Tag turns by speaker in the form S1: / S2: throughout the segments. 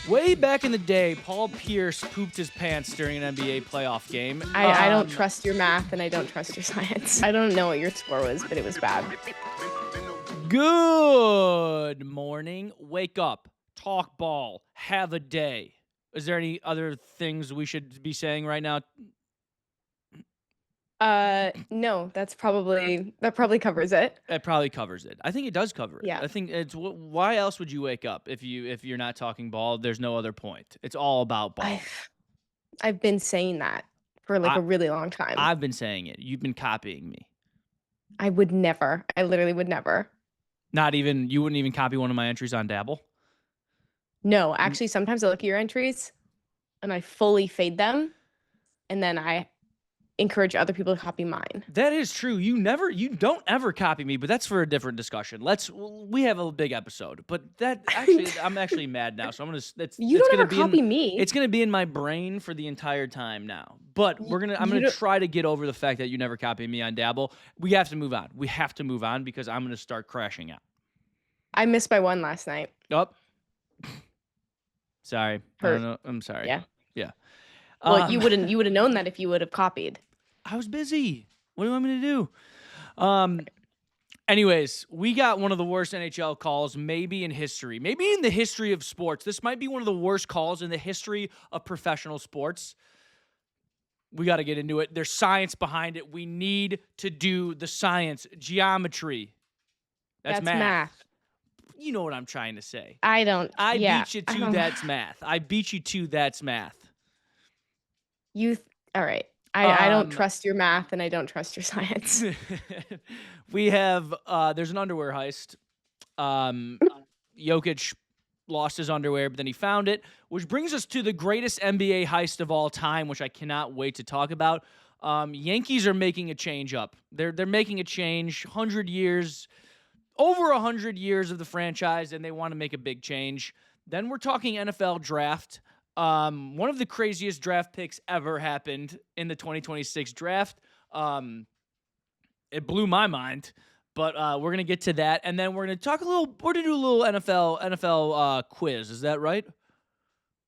S1: Way back in the day, Paul Pierce pooped his pants during an NBA playoff game.
S2: I don't trust your math and I don't trust your science. I don't know what your score was, but it was bad.
S1: Good morning. Wake up. Talk ball. Have a day. Is there any other things we should be saying right now?
S2: No, that probably covers it.
S1: That probably covers it. I think it does cover it.
S2: Yeah.
S1: I think it's why else would you wake up if you're not talking ball? There's no other point. It's all about ball.
S2: I've been saying that for a really long time.
S1: I've been saying it. You've been copying me.
S2: I would never. I literally would never.
S1: You wouldn't even copy one of my entries on Dabble?
S2: No, actually, sometimes I look at your entries and I fully fade them, and then I encourage other people to copy mine.
S1: That is true. You don't ever copy me, but that's for a different discussion. We have a big episode, but that actually, I'm actually mad now. So I'm gonna.
S2: You don't ever copy me.
S1: It's gonna be in my brain for the entire time now. But I'm gonna try to get over the fact that you never copy me on Dabble. We have to move on. We have to move on because I'm gonna start crashing out.
S2: I missed by one last night.
S1: Oh. Sorry.
S2: Hurt.
S1: I don't know. I'm sorry.
S2: Yeah.
S1: Yeah.
S2: Well, you wouldn't have known that if you would have copied.
S1: I was busy. What do you want me to do? Anyways, we got one of the worst NHL calls maybe in history. Maybe in the history of sports. This might be one of the worst calls in the history of professional sports. We got to get into it. There's science behind it. We need to do the science. Geometry. That's math. You know what I'm trying to say.
S2: I don't.
S1: I beat you to that's math. I beat you to that's math.
S2: All right. I don't trust your math and I don't trust your science.
S1: We have there's an underwear heist. Jokic lost his underwear, but then he found it, which brings us to the greatest NBA heist of all time, which I cannot wait to talk about. Yankees are making a change up. They're making a change. Over 100 years of the franchise, and they want to make a big change. Then we're talking NFL draft. One of the craziest draft picks ever happened in the 2026 draft. It blew my mind, but we're gonna get to that, and then we're gonna do a little NFL quiz. Is that right?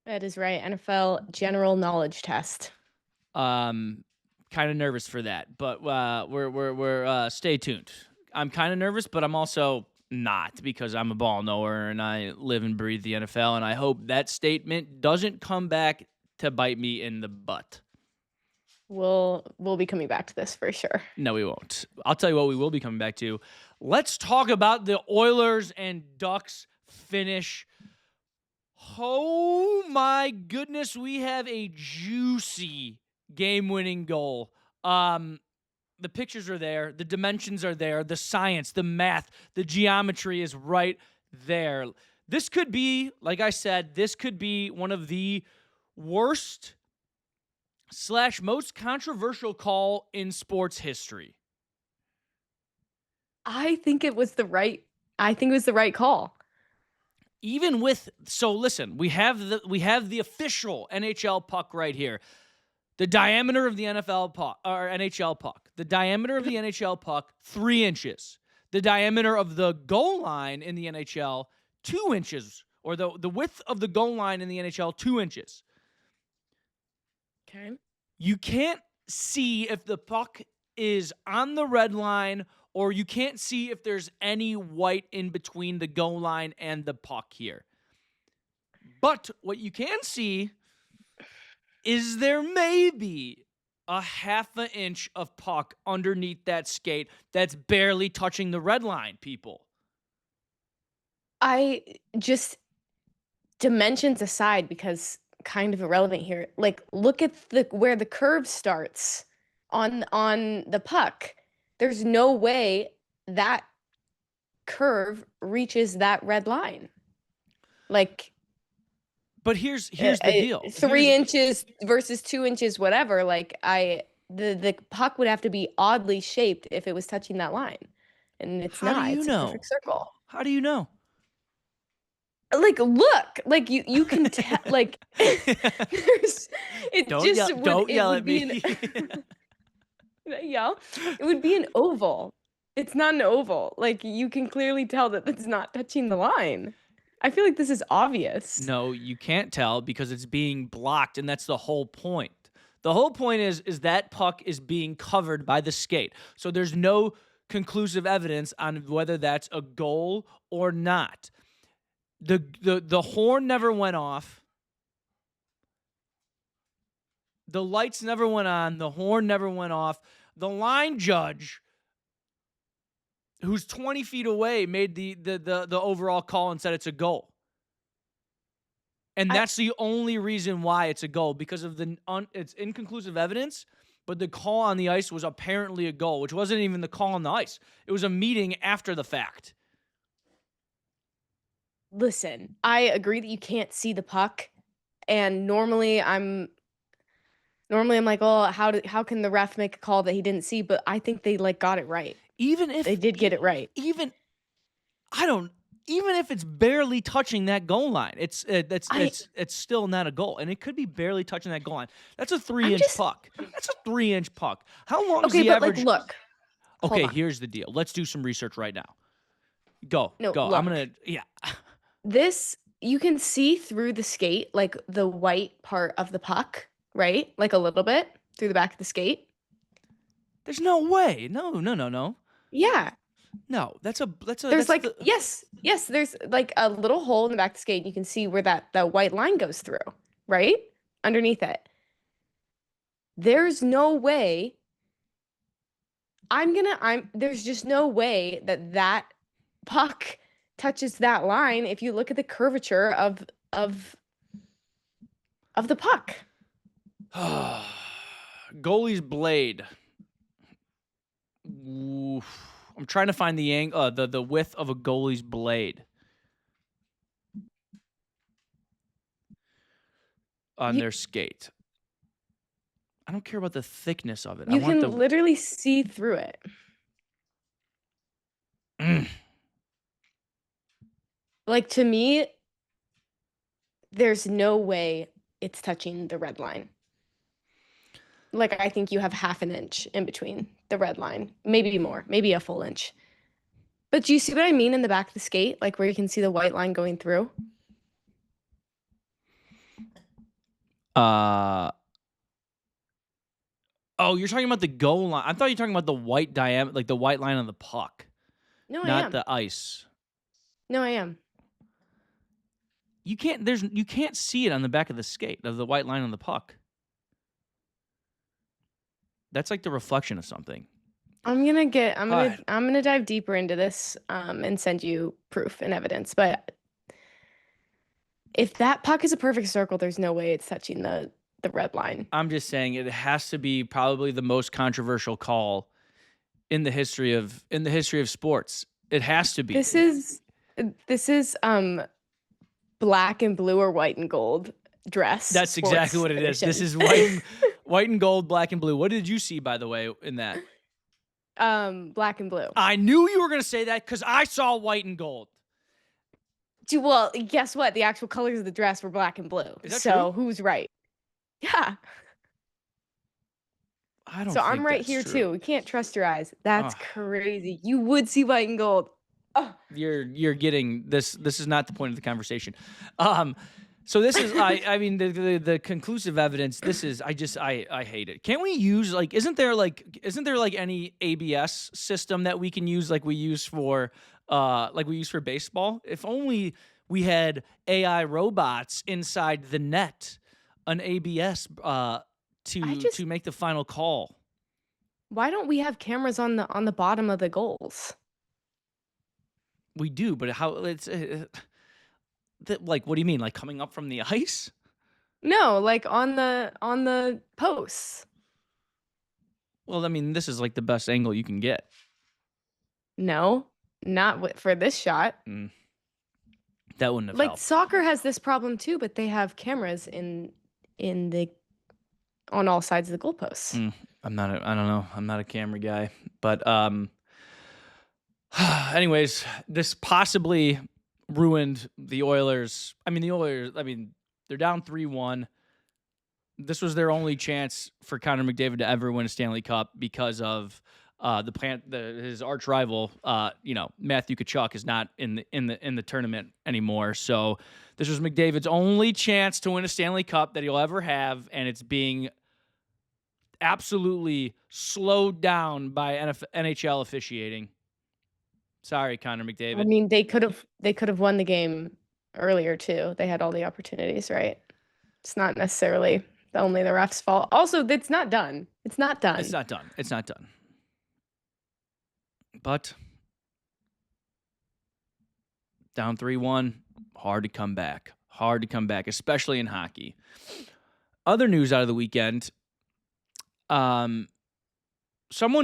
S2: That is right. NFL general knowledge test.
S1: Kind of nervous for that, but we're stay tuned. I'm kind of nervous, but I'm also not because I'm a ball knower and I live and breathe the NFL, and I hope that statement doesn't come back to bite me in the butt.
S2: We'll be coming back to this for sure.
S1: No, we won't. I'll tell you what we will be coming back to. Let's talk about the Oilers and Ducks finish. Oh my goodness, we have a juicy game-winning goal. The pictures are there. The dimensions are there. The science, the math, the geometry is right there. This could be, like I said, one of the worst / most controversial call in sports history.
S2: I think it was the right call.
S1: Listen, we have the official NHL puck right here. The diameter of the NFL puck, or NHL puck. The diameter of the NHL puck, 3 inches. The diameter of the goal line in the NHL, 2 inches. Or the width of the goal line in the NHL, 2 inches.
S2: Okay.
S1: You can't see if the puck is on the red line, or you can't see if there's any white in between the goal line and the puck here. But what you can see is there maybe a half an inch of puck underneath that skate that's barely touching the red line, people.
S2: Dimensions aside, because kind of irrelevant here. Like, look at where the curve starts on the puck. There's no way that curve reaches that red line. Like,
S1: but here's the deal.
S2: 3 inches versus 2 inches, whatever. Like, the puck would have to be oddly shaped if it was touching that line, and it's not. It's a perfect circle.
S1: How do you know?
S2: Like, look, like you can tell. Like,
S1: don't yell at me.
S2: Yell. It would be an oval. It's not an oval. Like, you can clearly tell that it's not touching the line. I feel like this is obvious.
S1: No, you can't tell because it's being blocked, and that's the whole point. The whole point is that puck is being covered by the skate. So there's no conclusive evidence on whether that's a goal or not. The horn never went off. The lights never went on. The horn never went off. The line judge, who's 20 feet away, made the overall call and said it's a goal. And that's the only reason why it's a goal, because of it's inconclusive evidence, but the call on the ice was apparently a goal, which wasn't even the call on the ice. It was a meeting after the fact.
S2: Listen, I agree that you can't see the puck, and normally I'm like, oh, how can the ref make a call that he didn't see? But I think they got it right.
S1: Even if
S2: they did get it right.
S1: Even if it's barely touching that goal line, it's still not a goal, and it could be barely touching that goal line. That's a 3-inch puck. That's a 3-inch puck. How long is the average?
S2: Okay, but look.
S1: Okay, here's the deal. Let's do some research right now. Go.
S2: No,
S1: go.
S2: Look.
S1: I'm gonna. Yeah.
S2: This, you can see through the skate, like the white part of the puck, right? Like a little bit through the back of the skate.
S1: There's no way. No.
S2: Yeah.
S1: No, there's
S2: yes, there's like a little hole in the back of the skate. And you can see where that white line goes through, right? Underneath it. There's no way. There's just no way that puck touches that line if you look at the curvature of the puck.
S1: Goalie's blade. Oof. I'm trying to find the width of a goalie's blade on their skate. I don't care about the thickness of it.
S2: You can literally see through it. Like, to me, there's no way it's touching the red line. Like, I think you have half an inch in between the red line. Maybe more. Maybe a full inch. But do you see what I mean in the back of the skate? Like, where you can see the white line going through?
S1: Oh, you're talking about the goal line. I thought you were talking about the white diameter, like the white line on the puck.
S2: No, I am.
S1: Not the ice.
S2: No, I am.
S1: You can't see it on the back of the skate, of the white line on the puck. That's like the reflection of something.
S2: I'm gonna dive deeper into this and send you proof and evidence. But if that puck is a perfect circle, there's no way it's touching the red line.
S1: I'm just saying it has to be probably the most controversial call in the history of sports. It has to be.
S2: This is black and blue or white and gold dress.
S1: That's exactly what it is. This is white and gold, black and blue. What did you see, by the way, in that?
S2: Black and blue.
S1: I knew you were going to say that because I saw white and gold.
S2: Well, guess what? The actual colors of the dress were black and blue.
S1: Is that
S2: so
S1: true?
S2: Who's right? Yeah.
S1: I don't.
S2: So
S1: think
S2: I'm right
S1: that's
S2: here
S1: true.
S2: too. You can't trust your eyes. That's crazy. You would see white and gold. Oh.
S1: You're getting this. This is not the point of the conversation. So this is I mean the conclusive evidence. This is I hate it. Can't we use isn't there any ABS system that we can use like we use for baseball? If only we had AI robots inside the net, an ABS to make the final call.
S2: Why don't we have cameras on the bottom of the goals?
S1: We do, but how it's. What do you mean? Like coming up from the ice?
S2: No, like on the posts.
S1: Well, I mean, this is like the best angle you can get.
S2: No, not for this shot.
S1: That wouldn't have
S2: helped.
S1: Like
S2: soccer has this problem too, but they have cameras on all sides of the goalposts.
S1: I don't know. I'm not a camera guy, but anyways, this possibly ruined the Oilers. I mean, they're down 3-1. This was their only chance for Connor McDavid to ever win a Stanley Cup because of his arch rival, Matthew Tkachuk is not in the tournament anymore. So this was McDavid's only chance to win a Stanley Cup that he'll ever have, and it's being absolutely slowed down by NHL officiating. Sorry, Connor McDavid.
S2: I mean, they could have won the game earlier too. They had all the opportunities, right? It's not necessarily only the ref's fault. Also, it's not done. It's not done.
S1: It's not done. It's not done. But down 3-1, hard to come back. Hard to come back, especially in hockey. Other news out of the weekend. Someone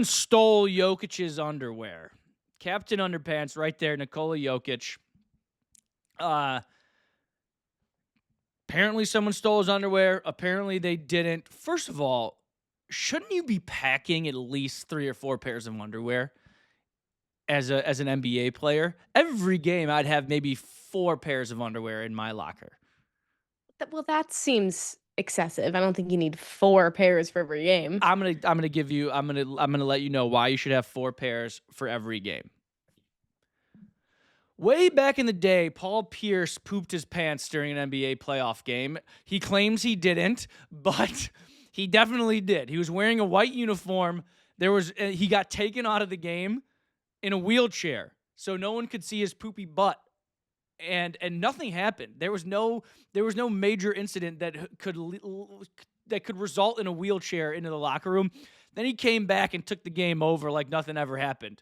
S1: stole Jokic's underwear. Captain Underpants right there, Nikola Jokic. Apparently someone stole his underwear. Apparently they didn't. First of all, shouldn't you be packing at least 3 or 4 pairs of underwear as an NBA player? Every game I'd have maybe 4 pairs of underwear in my locker.
S2: Well, that seems excessive. I don't think you need 4 pairs for every game.
S1: I'm gonna let you know why you should have 4 pairs for every game. Way back in the day, Paul Pierce pooped his pants during an NBA playoff game. He claims he didn't, but he definitely did. He was wearing a white uniform. He got taken out of the game in a wheelchair, so no one could see his poopy butt. And nothing happened. There was no major incident that could result in a wheelchair into the locker room. Then he came back and took the game over like nothing ever happened.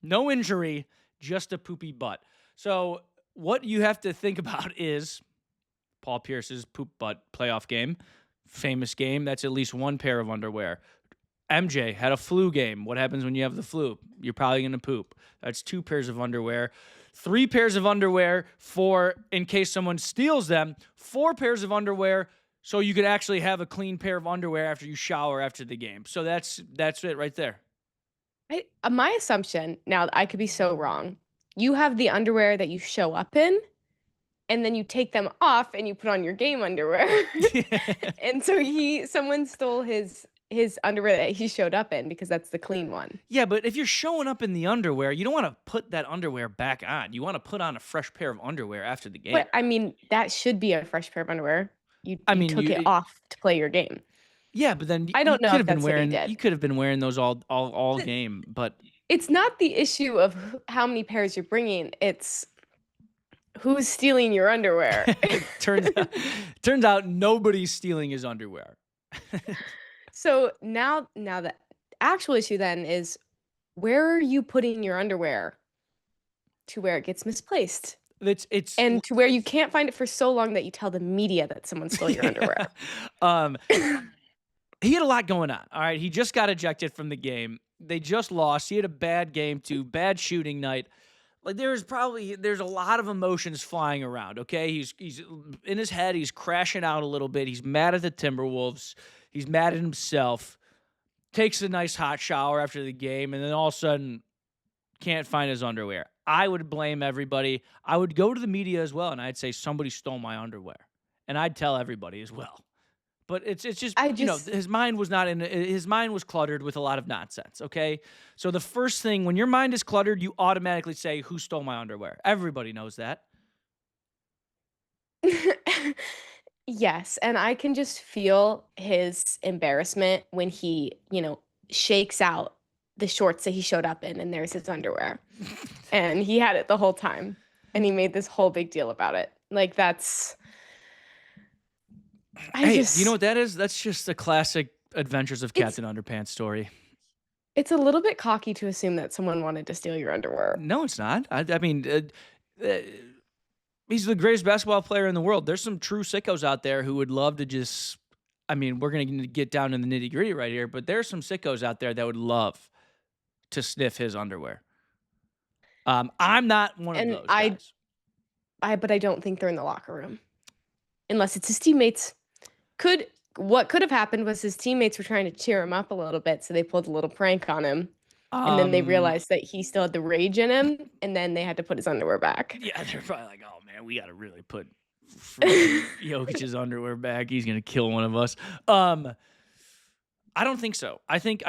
S1: No injury, just a poopy butt. So what you have to think about is Paul Pierce's poop butt playoff game, famous game. That's at least 1 pair of underwear. MJ had a flu game. What happens when you have the flu? You're probably going to poop. That's 2 pairs of underwear. 3 pairs of underwear for in case someone steals them. 4 pairs of underwear so you could actually have a clean pair of underwear after you shower after the game. So that's it right there.
S2: My assumption, now I could be so wrong, you have the underwear that you show up in, and then you take them off and you put on your game underwear. And so someone stole his underwear that he showed up in because that's the clean one.
S1: Yeah, but if you're showing up in the underwear, you don't want to put that underwear back on. You want to put on a fresh pair of underwear after the game.
S2: But I mean, that should be a fresh pair of underwear. You took it off to play your game.
S1: Yeah, but then
S2: I don't know
S1: could
S2: if
S1: have been
S2: that's what he
S1: wearing
S2: did.
S1: you could have been wearing those all game, but
S2: It's not the issue of how many pairs you're bringing. It's who's stealing your underwear.
S1: turns out nobody's stealing his underwear.
S2: So now the actual issue then is, where are you putting your underwear to where it gets misplaced? And to where you can't find it for so long that you tell the media that someone stole your underwear.
S1: He had a lot going on. All right, he just got ejected from the game. They just lost. He had a bad game too, bad shooting night. Like there's a lot of emotions flying around. Okay, he's in his head. He's crashing out a little bit. He's mad at the Timberwolves. He's mad at himself. Takes a nice hot shower after the game, and then all of a sudden can't find his underwear. I would blame everybody. I would go to the media as well, and I'd say somebody stole my underwear, and I'd tell everybody as well. But it's just his mind was cluttered with a lot of nonsense, okay? So the first thing, when your mind is cluttered, you automatically say, who stole my underwear? Everybody knows that.
S2: Yes, and I can just feel his embarrassment when he, shakes out the shorts that he showed up in, and there's his underwear. And he had it the whole time, and he made this whole big deal about it. Like, that's...
S1: you know what that is? That's just the classic Adventures of Captain Underpants story.
S2: It's a little bit cocky to assume that someone wanted to steal your underwear.
S1: No, it's not. I mean, he's the greatest basketball player in the world. There's some true sickos out there who would love to just... I mean, we're going to get down in the nitty-gritty right here, but there's some sickos out there that would love to sniff his underwear. I'm not one of those guys.
S2: But I don't think they're in the locker room. Unless it's his teammates. What could have happened was his teammates were trying to cheer him up a little bit, so they pulled a little prank on him. And then they realized that he still had the rage in him, and then they had to put his underwear back.
S1: Yeah, they're probably like, oh, man, we got to really put Jokic's underwear back. He's going to kill one of us. I don't think so. I think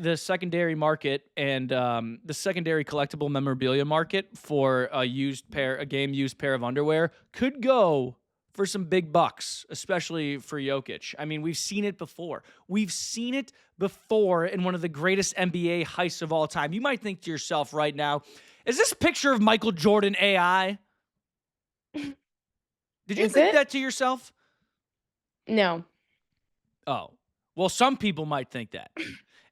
S1: the secondary market and the secondary collectible memorabilia market for a game used pair of underwear could go for some big bucks, especially for Jokic. I mean, we've seen it before. We've seen it before in one of the greatest NBA heists of all time. You might think to yourself right now, is this picture of Michael Jordan AI? Did you
S2: Is
S1: think
S2: it?
S1: that to yourself?
S2: No.
S1: Oh, well, some people might think that.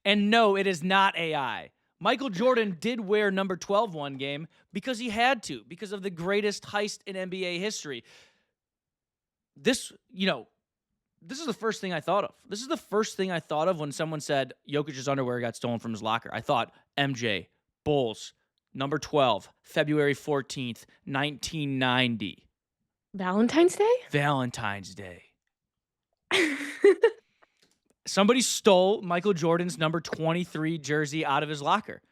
S1: And no, it is not AI. Michael Jordan did wear number 12 one game because he had to, because of the greatest heist in NBA history. This is the first thing I thought of. This is the first thing I thought of when someone said Jokic's underwear got stolen from his locker. I thought MJ, Bulls, number 12, February 14th, 1990.
S2: Valentine's Day?
S1: Valentine's Day. Somebody stole Michael Jordan's number 23 jersey out of his locker.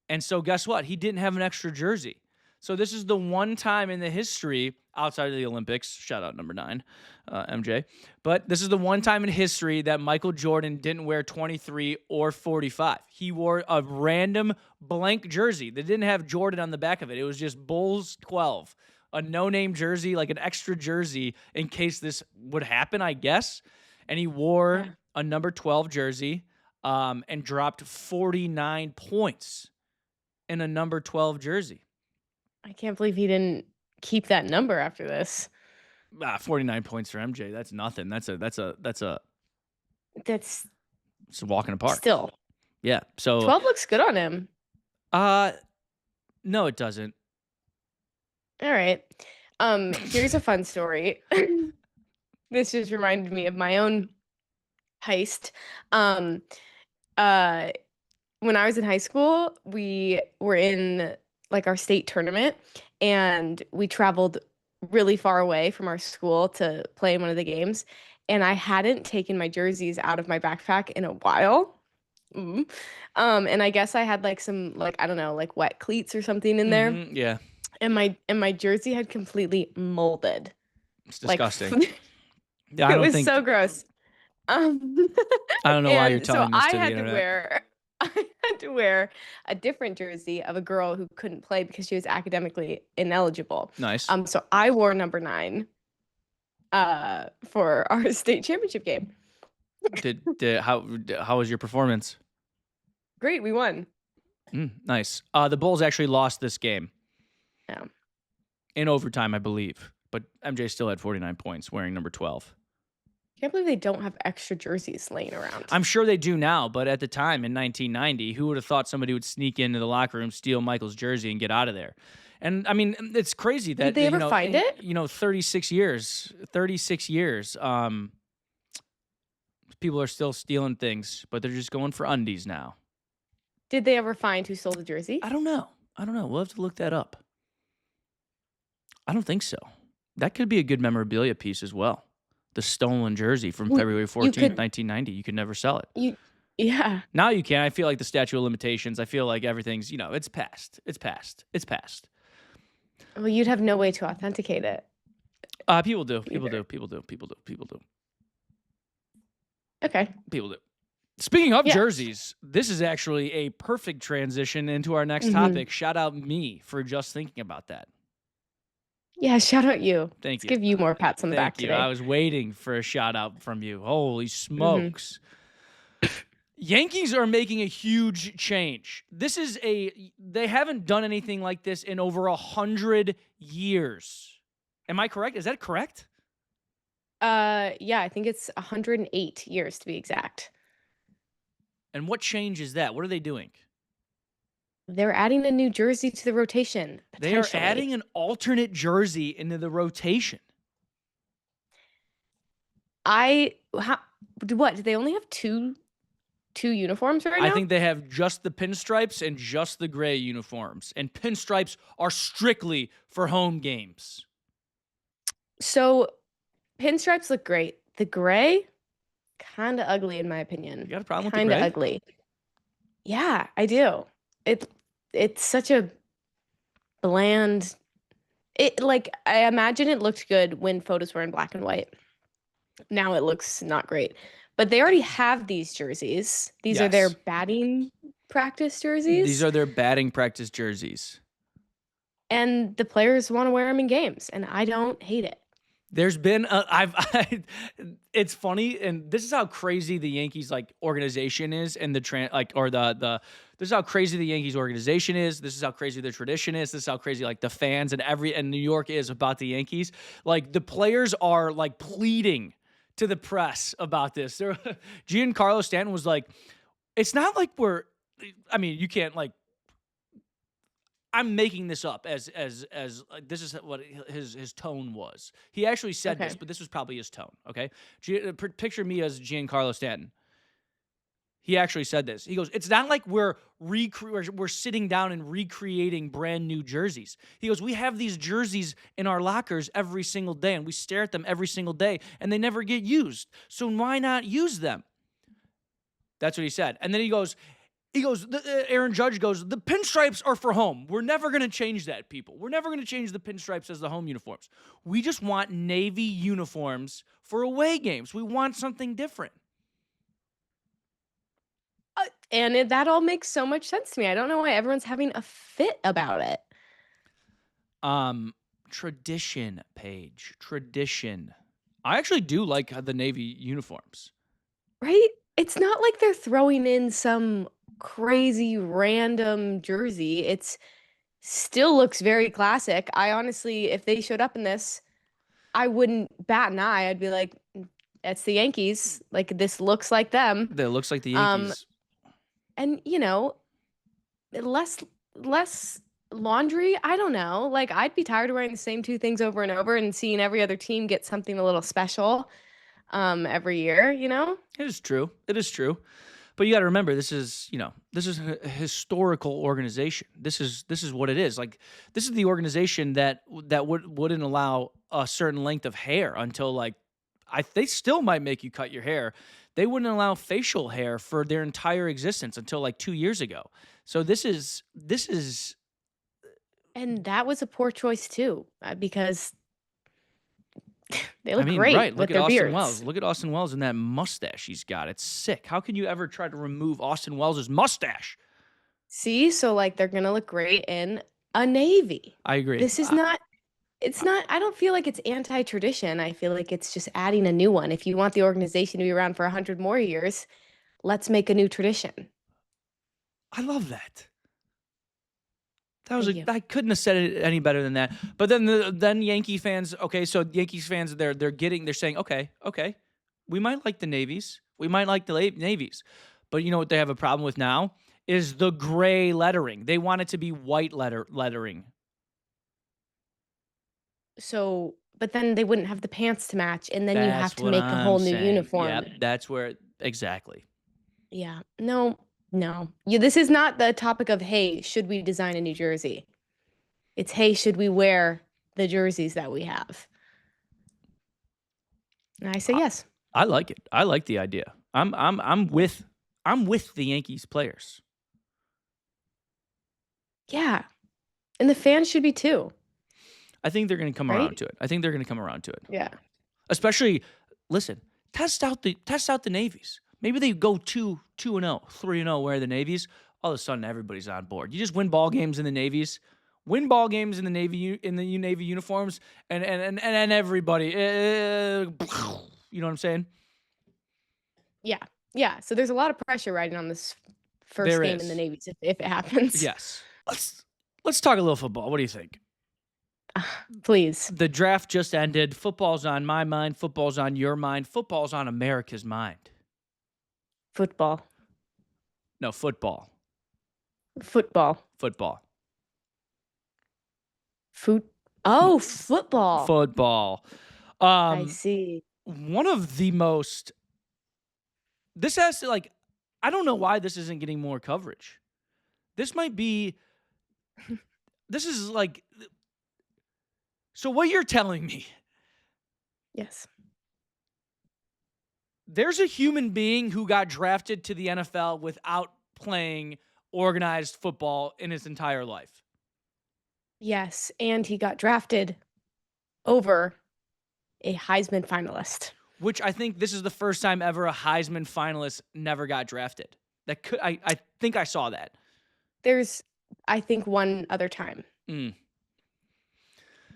S1: And so guess what? He didn't have an extra jersey. So this is the one time in the history outside of the Olympics, shout out number 9, MJ, but this is the one time in history that Michael Jordan didn't wear 23 or 45. He wore a random blank jersey that didn't have Jordan on the back of it. It was just Bulls 12, a no-name jersey, like an extra jersey in case this would happen, I guess. And he wore a number 12 jersey and dropped 49 points in a number 12 jersey.
S2: I can't believe he didn't keep that number after this.
S1: 49 points for MJ. That's nothing. That's a walk in the park.
S2: Still.
S1: Yeah. So
S2: 12 looks good on him.
S1: No, it doesn't.
S2: All right. Here's a fun story. This just reminded me of my own heist. When I was in high school, we were in like our state tournament, and we traveled really far away from our school to play in one of the games. And I hadn't taken my jerseys out of my backpack in a while. And I guess I had like some, like, I don't know, like wet cleats or something in there.
S1: Yeah.
S2: And my jersey had completely molded.
S1: It's disgusting. Yeah,
S2: it was so gross.
S1: I don't know why you're telling this to the internet.
S2: I had to wear a different jersey of a girl who couldn't play because she was academically ineligible.
S1: Nice.
S2: So I wore number 9 for our state championship game.
S1: How was your performance?
S2: Great, we won.
S1: Nice. The Bulls actually lost this game.
S2: Yeah.
S1: In overtime, I believe. But MJ still had 49 points wearing number 12.
S2: I can't believe they don't have extra jerseys laying around.
S1: I'm sure they do now, but at the time in 1990, who would have thought somebody would sneak into the locker room, steal Michael's jersey, and get out of there? And I mean, it's crazy that
S2: did they ever find it?
S1: 36 years. People are still stealing things, but they're just going for undies now.
S2: Did they ever find who stole the jersey?
S1: I don't know. We'll have to look that up. I don't think so. That could be a good memorabilia piece as well. The stolen jersey from February 14th, 1990. You could never sell it.
S2: Yeah.
S1: Now you can. I feel like the statute of limitations, I feel like everything's, it's past. It's past.
S2: Well, you'd have no way to authenticate it.
S1: People do.
S2: Okay.
S1: People do. Speaking of jerseys, this is actually a perfect transition into our next topic. Shout out me for just thinking about that.
S2: Yeah, shout out you.
S1: Thank you.
S2: Let's give you more pats on the back today.
S1: I was waiting for a shout out from you. Holy smokes. Yankees are making a huge change. They haven't done anything like this in over 100 years. Am I correct? Is that correct?
S2: Yeah, I think it's 108 years to be exact.
S1: And what change is that? What are they doing?
S2: They're adding a new jersey to the rotation.
S1: They are adding an alternate jersey into the rotation.
S2: What? Do they only have two uniforms right now?
S1: I think they have just the pinstripes and just the gray uniforms. And pinstripes are strictly for home games.
S2: So pinstripes look great. The gray, kind of ugly in my opinion.
S1: You got a problem with the gray?
S2: Kind of ugly. Yeah, I do. It's such a bland. I imagine it looked good when photos were in black and white. Now it looks not great. But they already have these jerseys. These are their
S1: Yes.
S2: batting practice
S1: These
S2: jerseys.
S1: are their batting practice jerseys.
S2: And the players want to wear them in games. And I don't hate it.
S1: There's been it's funny, and this is how crazy the Yankees like organization is, and this is how crazy the Yankees organization is. This is how crazy their tradition is. This is how crazy like the fans and New York is about the Yankees. Like the players are like pleading to the press about this. Giancarlo Stanton was like, it's not like I mean, you can't like I'm making this up as like, this is what his tone was. He actually said this,
S2: Okay.
S1: but this was probably his tone. Okay, picture me as Giancarlo Stanton. He actually said this. He goes, "It's not like we're sitting down and recreating brand new jerseys." He goes, "We have these jerseys in our lockers every single day, and we stare at them every single day, and they never get used. So why not use them?" That's what he said. And then he goes, Aaron Judge goes, the pinstripes are for home. We're never going to change that, people. We're never going to change the pinstripes as the home uniforms. We just want Navy uniforms for away games. We want something different.
S2: And that all makes so much sense to me. I don't know why everyone's having a fit about it.
S1: Tradition, Paige. Tradition. I actually do like the Navy uniforms.
S2: Right? It's not like they're throwing in some crazy random jersey. It's still looks very classic. I honestly, if they showed up in this, I wouldn't bat an eye. I'd be like, it's the Yankees. Like this looks like them.
S1: That looks like the
S2: Um,
S1: Yankees.
S2: and less laundry. I don't know. Like I'd be tired of wearing the same two things over and over and seeing every other team get something a little special every year, you know?
S1: It is true. It is true. But you got to remember, this is a historical organization. This is what it is. Like this is the organization that wouldn't allow a certain length of hair until like they still might make you cut your hair. They wouldn't allow facial hair for their entire existence until like 2 years ago. So this is
S2: And that was a poor choice too, because they
S1: I
S2: look
S1: mean,
S2: great
S1: right.
S2: with
S1: Look at
S2: their
S1: Austin Wells.
S2: beards.
S1: Look at Austin Wells and that mustache he's got. It's sick. How can you ever try to remove Austin Wells' mustache?
S2: See, so like they're gonna look great in a navy.
S1: I agree.
S2: This is not, it's not, I don't feel like it's anti-tradition. I feel like it's just adding a new one. If you want the organization to be around for 100 more years, let's make a new tradition.
S1: I love that.
S2: Thank you.
S1: I couldn't have said it any better than that. But then Yankee fans, okay, so Yankees fans they're saying, okay, we might like the navies. We might like the navies. But you know what they have a problem with now is the gray lettering. They want it to be white lettering.
S2: So, but then they wouldn't have the pants to match, and then you have
S1: That's
S2: to
S1: what
S2: make a
S1: I'm
S2: whole new
S1: saying.
S2: uniform.
S1: Yep, that's where exactly.
S2: Yeah. No, no. This is not the topic of, hey, should we design a new jersey? It's, hey, should we wear the jerseys that we have? And I say yes.
S1: I like it. I like the idea. I'm with the Yankees players.
S2: Yeah. And the fans should be too,
S1: I think they're going to come
S2: right?
S1: around to it. I think they're going to come around to it.
S2: Yeah.
S1: Especially, listen, test out the navies. Maybe they go 2-0, 3-0 wear the navies. All of a sudden, everybody's on board. You just win ball games in the navies, win ball games in the navy navy uniforms, and everybody, you know what I'm saying?
S2: Yeah. Yeah. So there's a lot of pressure riding on this first
S1: There
S2: game in
S1: is.
S2: the Navies if it happens.
S1: Yes. Let's talk a little football. What do you think?
S2: Please.
S1: The draft just ended. Football's on my mind. Football's on your mind. Football's on America's mind.
S2: Football.
S1: No, football.
S2: Football.
S1: Football.
S2: Oh, football.
S1: Football.
S2: I see.
S1: One of the most. This has to like. I don't know why this isn't getting more coverage. This might be. This is like. So what you're telling me?
S2: Yes.
S1: There's a human being who got drafted to the NFL without playing organized football in his entire life.
S2: Yes. And he got drafted over a Heisman finalist.
S1: which I think this is the first time ever a Heisman finalist never got drafted. I think I saw that.
S2: There's, I think, one other time.
S1: Mm.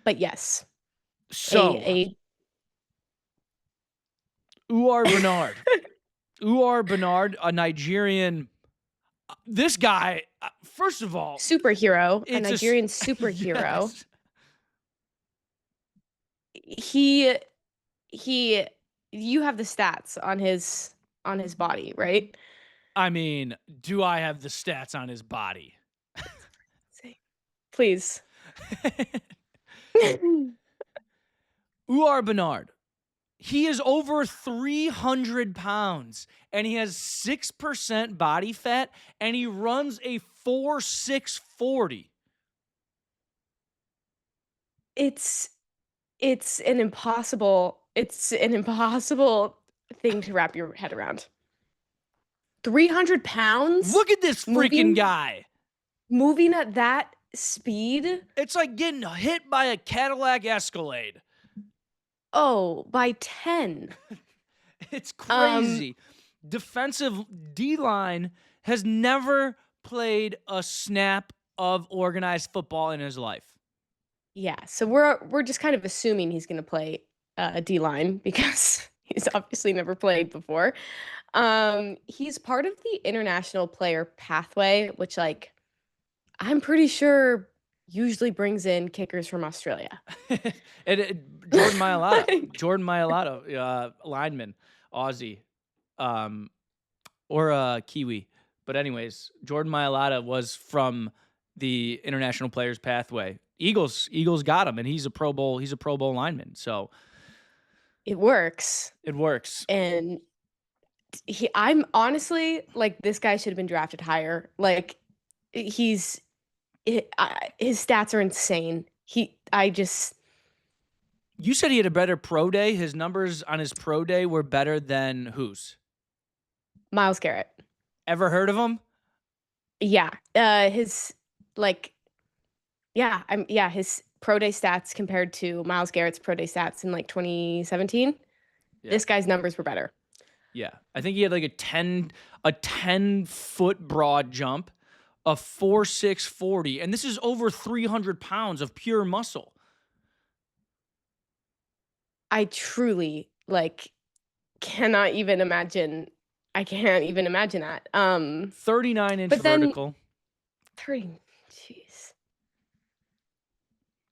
S2: But yes.
S1: So, Uar Bernard. Uar Bernard, a Nigerian. This guy, first of all,
S2: superhero, a Nigerian superhero.
S1: Yes.
S2: You have the stats on his body, right?
S1: I mean, do I have the stats on his body?
S2: Please.
S1: Uar Bernard. He is over 300 pounds, and he has 6% body fat, and he runs a 4.640.
S2: It's an impossible thing to wrap your head around. 300 pounds?
S1: Look at this freaking guy.
S2: Moving at that speed?
S1: It's like getting hit by a Cadillac Escalade.
S2: Oh, by 10.
S1: It's crazy. Defensive D-line has never played a snap of organized football in his life.
S2: Yeah, so we're just kind of assuming he's going to play a D-line because he's obviously never played before. He's part of the international player pathway, which, like, I'm pretty sure usually brings in kickers from Australia.
S1: Jordan Mailata, lineman, Aussie, or Kiwi. But anyways, Jordan Mailata was from the international players pathway. Eagles got him, and he's a Pro Bowl lineman. So
S2: it works. And I'm honestly like, this guy should have been drafted higher. Like, his stats are insane. You
S1: said he had a better pro day. His numbers on his pro day were better than whose?
S2: Myles Garrett.
S1: Ever heard of him?
S2: Yeah. His pro day stats compared to Myles Garrett's pro day stats in like 2017. Yeah. This guy's numbers were better.
S1: Yeah. I think he had like a 10-foot broad jump, a 4.640, and this is over 300 pounds of pure muscle.
S2: I truly cannot even imagine. I can't even imagine that.
S1: 39-inch vertical.
S2: 30. Jeez.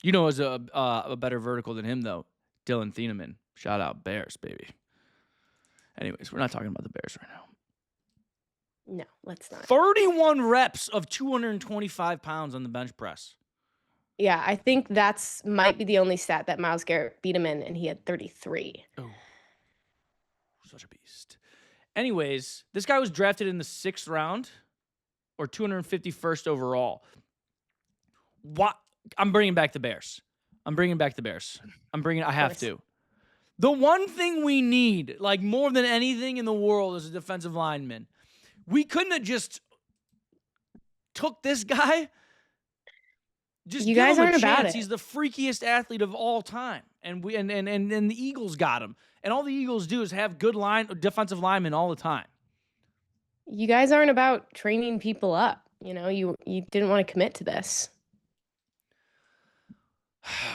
S1: You know, is a better vertical than him though. Dylan Thieneman. Shout out Bears, baby. Anyways, we're not talking about the Bears right now.
S2: No, let's not.
S1: 31 reps of 225 pounds on the bench press.
S2: Yeah, I think that's might be the only stat that Myles Garrett beat him in, and he had 33.
S1: Oh, such a beast. Anyways, this guy was drafted in the 6th round or 251st overall. What? I'm bringing back the Bears. I have to. The one thing we need, like more than anything in the world, is a defensive lineman. We couldn't have just took this guy. Just
S2: you
S1: give
S2: guys
S1: him
S2: aren't
S1: a
S2: about
S1: chance.
S2: it.
S1: He's the freakiest athlete of all time, and the Eagles got him. And all the Eagles do is have good defensive linemen all the time.
S2: You guys aren't about training people up. You know, you didn't want to commit to this.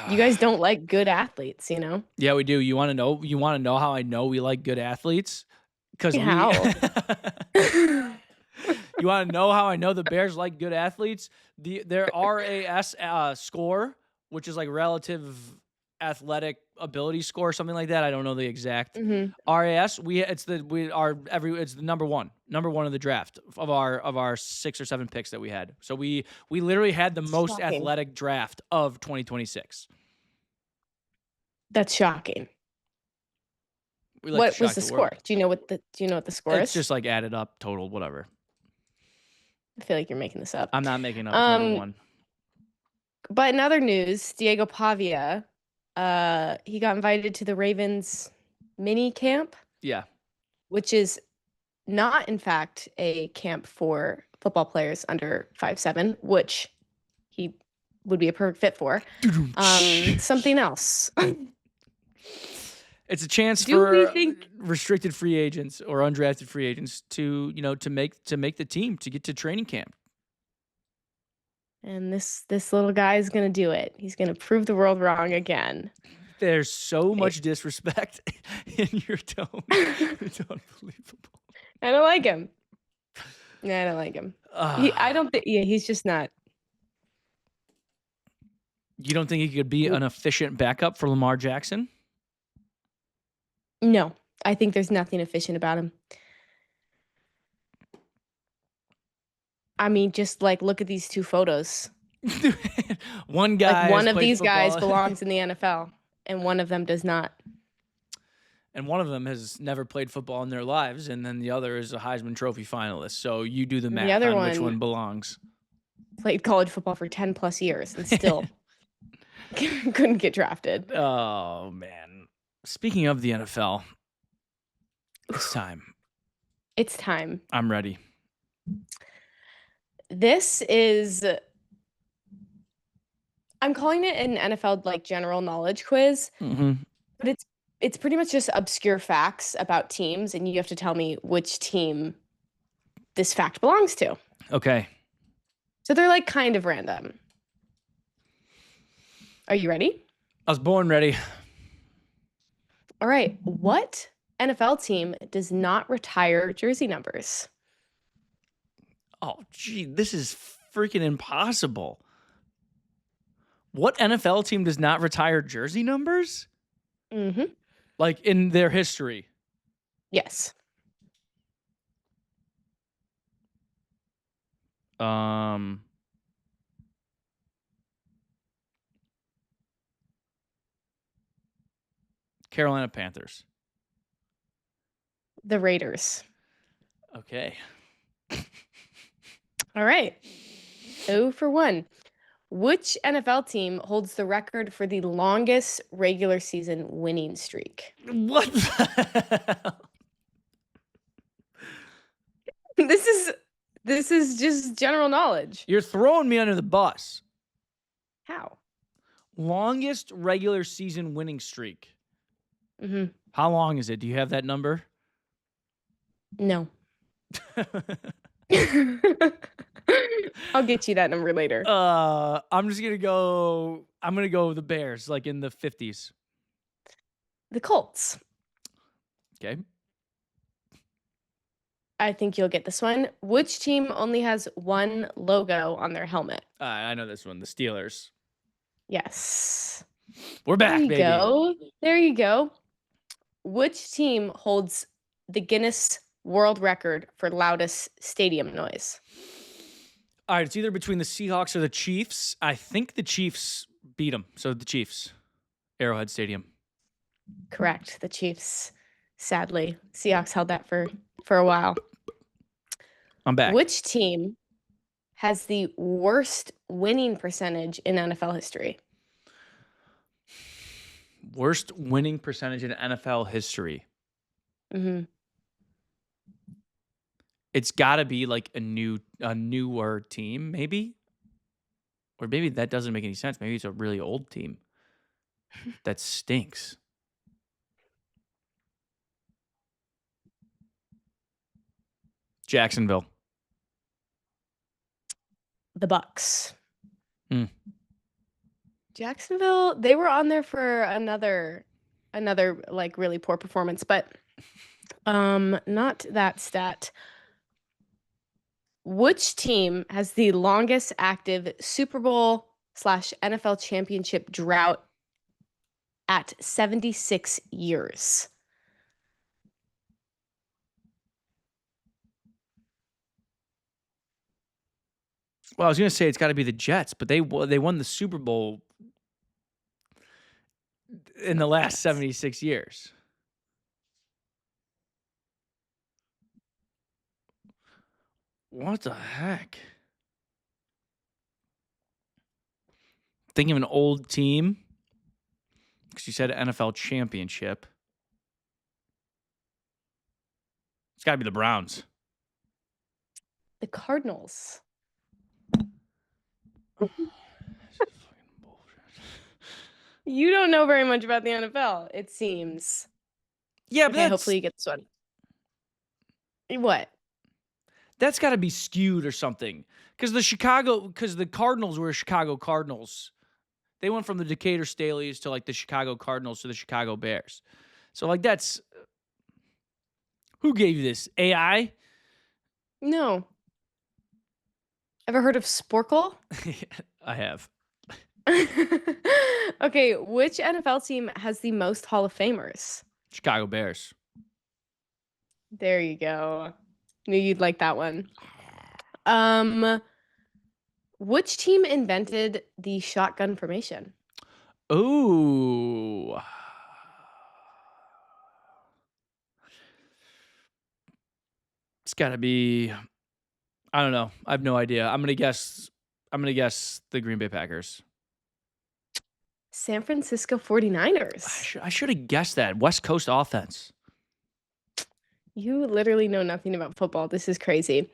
S2: You guys don't like good athletes, you know?
S1: Yeah, we do. You want to know? You want to know how I know we like good athletes? Because
S2: how?
S1: You want to know how I know the Bears like good athletes? Their RAS score, which is like relative athletic ability score, something like that. I don't know the exact RAS. It's the number one of the draft of our 6 or 7 picks that we had. So we literally had the most athletic draft of 2026.
S2: That's shocking. What was the score? Do you know what the score is?
S1: It's just like added up, total, whatever.
S2: I feel like you're making this up.
S1: I'm not making up. Number one.
S2: But in other news, Diego Pavia, he got invited to the Ravens mini camp.
S1: Yeah.
S2: Which is not, in fact, a camp for football players under 5'7", which he would be a perfect fit for. Something else.
S1: It's a chance
S2: Do we
S1: for
S2: think
S1: restricted free agents or undrafted free agents to, to make the team, to get to training camp.
S2: and this little guy is going to do it. He's going to prove the world wrong again.
S1: There's so much disrespect in your tone. It's unbelievable.
S2: I don't like him. Yeah, I don't like him. I don't think. Yeah, he's just not.
S1: You don't think he could be an efficient backup for Lamar Jackson?
S2: No, I think there's nothing efficient about him. I mean, just like look at these two photos.
S1: One guy,
S2: like one
S1: has
S2: of
S1: played
S2: these guys
S1: football,
S2: belongs in the NFL, and one of them does not.
S1: and one of them has never played football in their lives, and then the other is a Heisman Trophy finalist. So you do the math
S2: other
S1: on which
S2: one-
S1: one belongs.
S2: Played college football for 10 plus years and still couldn't get drafted.
S1: Oh man! Speaking of the NFL, it's time.
S2: It's time.
S1: I'm ready.
S2: This is. I'm calling it an NFL like general knowledge quiz, but it's pretty much just obscure facts about teams, and you have to tell me which team this fact belongs to.
S1: Okay.
S2: So they're like kind of random. Are you ready?
S1: I was born ready.
S2: All right. What NFL team does not retire jersey numbers?
S1: Oh, gee, this is freaking impossible. What NFL team does not retire jersey numbers?
S2: Mm-hmm.
S1: Like in their history?
S2: Yes.
S1: Carolina Panthers.
S2: The Raiders.
S1: Okay.
S2: All right. 0 for 1. Which NFL team holds the record for the longest regular season winning streak?
S1: What the hell?
S2: This is just general knowledge.
S1: You're throwing me under the bus.
S2: How?
S1: Longest regular season winning streak.
S2: Mm-hmm.
S1: How long is it? Do you have that number?
S2: No. I'll get you that number later.
S1: I'm gonna go the Bears, like in the 50s.
S2: The Colts.
S1: Okay.
S2: I think you'll get this one. Which team only has one logo on their helmet?
S1: I know this one. The Steelers.
S2: Yes.
S1: We're back,
S2: There you
S1: baby.
S2: go. There you go. Which team holds the Guinness World Record for loudest stadium noise?
S1: All right, it's either between the Seahawks or the Chiefs. I think the Chiefs beat them. So the Chiefs. Arrowhead Stadium.
S2: Correct. The Chiefs. Sadly, Seahawks held that for a while.
S1: I'm back.
S2: Which team has the worst winning percentage in NFL history?
S1: Worst winning percentage in NFL history.
S2: Mm-hmm.
S1: It's got to be like a newer team, maybe, or maybe that doesn't make any sense. Maybe it's a really old team that stinks. Jacksonville.
S2: The Bucks.
S1: Hmm.
S2: Jacksonville, they were on there for another like really poor performance, but not that stat. Which team has the longest active Super Bowl / NFL championship drought at 76 years?
S1: Well, I was going to say it's got to be the Jets, but they won the Super Bowl in the last 76 years. What the heck? Thinking of an old team, because you said NFL championship. It's got to be the Browns.
S2: The Cardinals. You don't know very much about the NFL, it seems.
S1: Yeah, but
S2: Okay, hopefully you get this one. What?
S1: that's got to be skewed or something. Because the Cardinals were Chicago Cardinals. They went from the Decatur Staleys to like the Chicago Cardinals to the Chicago Bears. So like that's who gave you this? AI?
S2: No. Ever heard of Sporkle?
S1: I have.
S2: Okay, which NFL team has the most Hall of Famers?
S1: Chicago Bears.
S2: There you go. Knew you'd like that one. Um, which team invented the shotgun formation?
S1: Ooh. It's got to be I don't know. I have no idea. I'm going to guess the Green Bay Packers.
S2: San Francisco 49ers.
S1: I should have guessed that. West Coast offense.
S2: You literally know nothing about football. This is crazy.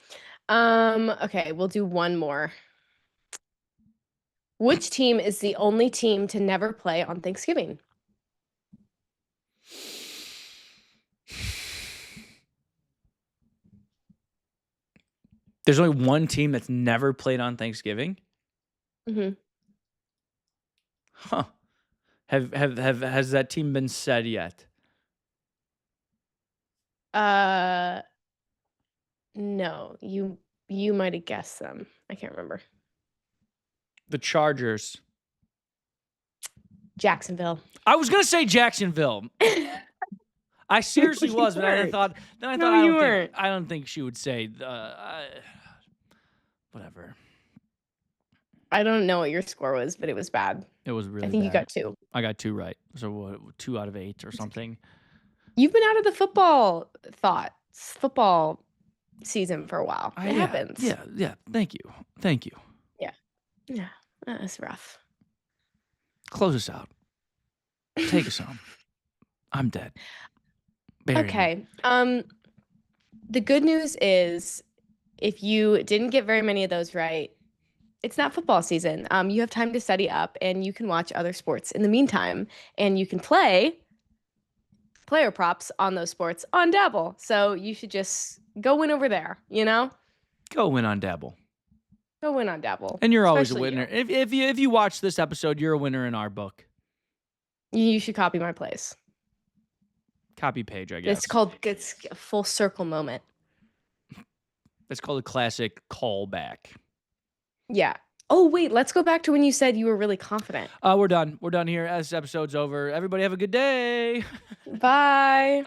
S2: Okay, we'll do one more. Which team is the only team to never play on Thanksgiving?
S1: There's only one team that's never played on Thanksgiving.
S2: Mm-hmm.
S1: Huh. Has that team been said yet?
S2: No, you might have guessed them. I can't remember.
S1: The Chargers.
S2: Jacksonville.
S1: I was gonna say Jacksonville. I seriously
S2: You
S1: was, but then I
S2: weren't.
S1: thought
S2: No, you weren't.
S1: I don't think she would say whatever.
S2: I don't know what your score was, but it was bad.
S1: It was really
S2: I think you
S1: bad.
S2: got 2.
S1: I got 2 right. So what, 2 out of 8 or something.
S2: You've been out of the football season for a while. It happens.
S1: Yeah. Thank you.
S2: Yeah, that's rough.
S1: Close us out. Take us home. I'm dead. Bury me.
S2: Okay. The good news is if you didn't get very many of those right, it's not football season. You have time to study up and you can watch other sports in the meantime, and you can play player props on those sports on Dabble. So you should just go win over there, you know?
S1: Go win on Dabble.
S2: Go win on Dabble.
S1: And you're always a
S2: Especially
S1: winner. If you watch this episode, you're a winner in our book.
S2: You should copy my plays.
S1: Copy page, I guess.
S2: It's a full circle moment.
S1: It's called a classic callback.
S2: Yeah. Oh, wait, let's go back to when you said you were really confident.
S1: We're done. We're done here. This episode's over. Everybody have a good day.
S2: Bye.